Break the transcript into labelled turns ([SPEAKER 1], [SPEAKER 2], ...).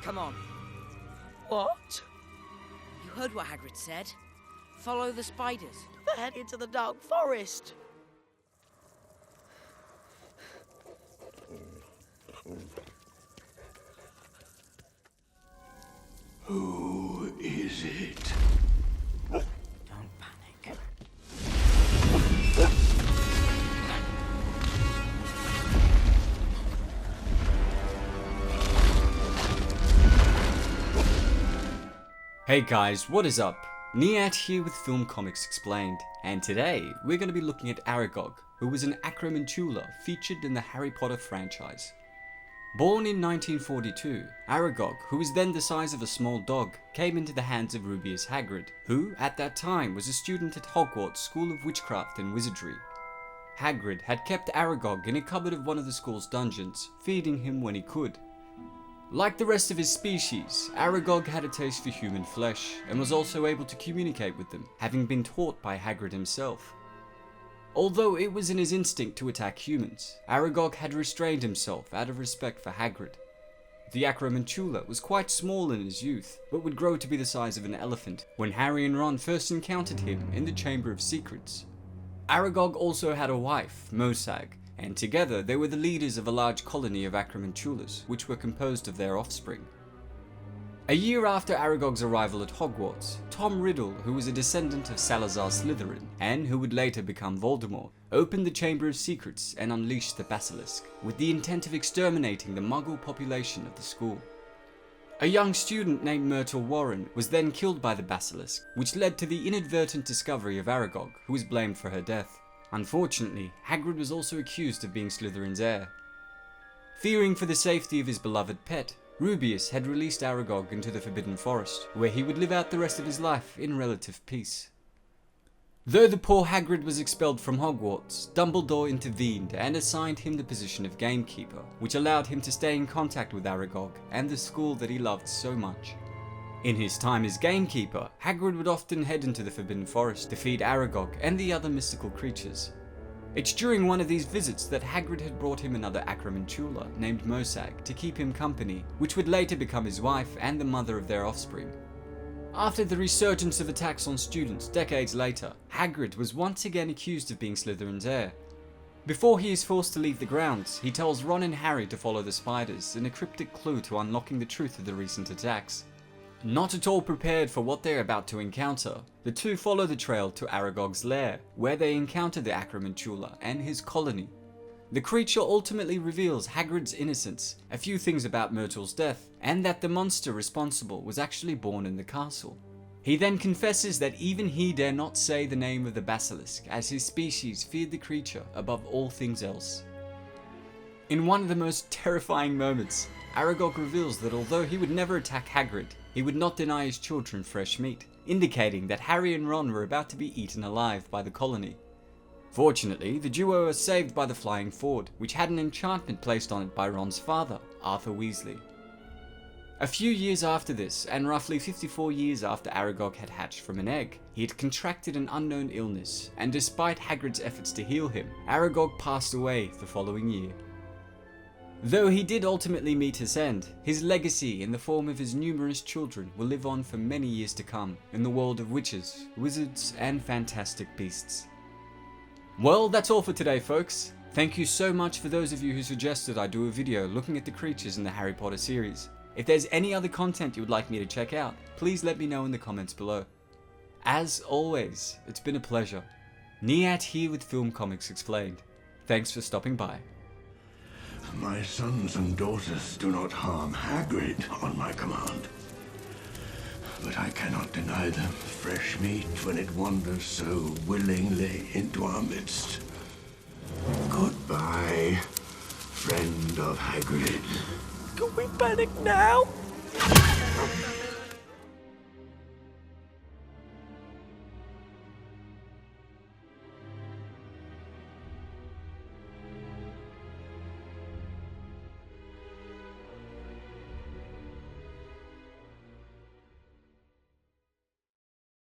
[SPEAKER 1] Come on.
[SPEAKER 2] What?
[SPEAKER 1] You heard what Hagrid said. Follow the spiders.
[SPEAKER 2] Then into the dark forest.
[SPEAKER 3] Who is it?
[SPEAKER 1] Don't panic.
[SPEAKER 4] Hey guys, what is up? Niat here with Film Comics Explained, and today we're going to be looking at Aragog, who was an Acromantula featured in the Harry Potter franchise. Born in 1942, Aragog, who was then the size of a small dog, came into the hands of Rubeus Hagrid, who at that time was a student at Hogwarts School of Witchcraft and Wizardry. Hagrid had kept Aragog in a cupboard of one of the school's dungeons, feeding him when he could. Like the rest of his species, Aragog had a taste for human flesh, and was also able to communicate with them, having been taught by Hagrid himself. Although it was in his instinct to attack humans, Aragog had restrained himself out of respect for Hagrid. The Acromantula was quite small in his youth, but would grow to be the size of an elephant when Harry and Ron first encountered him in the Chamber of Secrets. Aragog also had a wife, Mosag, and together they were the leaders of a large colony of Acromantulas, which were composed of their offspring. A year after Aragog's arrival at Hogwarts, Tom Riddle, who was a descendant of Salazar Slytherin, and who would later become Voldemort, opened the Chamber of Secrets and unleashed the Basilisk, with the intent of exterminating the Muggle population of the school. A young student named Myrtle Warren was then killed by the Basilisk, which led to the inadvertent discovery of Aragog, who was blamed for her death. Unfortunately, Hagrid was also accused of being Slytherin's heir. Fearing for the safety of his beloved pet, Rubeus had released Aragog into the Forbidden Forest, where he would live out the rest of his life in relative peace. Though the poor Hagrid was expelled from Hogwarts, Dumbledore intervened and assigned him the position of gamekeeper, which allowed him to stay in contact with Aragog and the school that he loved so much. In his time as gamekeeper, Hagrid would often head into the Forbidden Forest to feed Aragog and the other mystical creatures. It's during one of these visits that Hagrid had brought him another Acromantula named Mosag to keep him company, which would later become his wife and the mother of their offspring. After the resurgence of attacks on students decades later, Hagrid was once again accused of being Slytherin's heir. Before he is forced to leave the grounds, he tells Ron and Harry to follow the spiders, in a cryptic clue to unlocking the truth of the recent attacks. Not at all prepared for what they're about to encounter, the two follow the trail to Aragog's lair, where they encounter the Acromantula and his colony. The creature ultimately reveals Hagrid's innocence, a few things about Myrtle's death, and that the monster responsible was actually born in the castle. He then confesses that even he dare not say the name of the Basilisk, as his species feared the creature above all things else. In one of the most terrifying moments, Aragog reveals that although he would never attack Hagrid, he would not deny his children fresh meat, indicating that Harry and Ron were about to be eaten alive by the colony. Fortunately, the duo are saved by the Flying Ford, which had an enchantment placed on it by Ron's father, Arthur Weasley. A few years after this, and roughly 54 years after Aragog had hatched from an egg, he had contracted an unknown illness, and despite Hagrid's efforts to heal him, Aragog passed away the following year. Though he did ultimately meet his end, his legacy in the form of his numerous children will live on for many years to come in the world of witches, wizards, and fantastic beasts. Well, that's all for today, folks. Thank you so much for those of you who suggested I do a video looking at the creatures in the Harry Potter series. If there's any other content you would like me to check out, please let me know in the comments below. As always, it's been a pleasure. Niat here with Film Comics Explained. Thanks for stopping by.
[SPEAKER 3] My sons and daughters do not harm Hagrid on my command. But I cannot deny them fresh meat when it wanders so willingly into our midst. Goodbye, friend of Hagrid.
[SPEAKER 2] Can we panic now?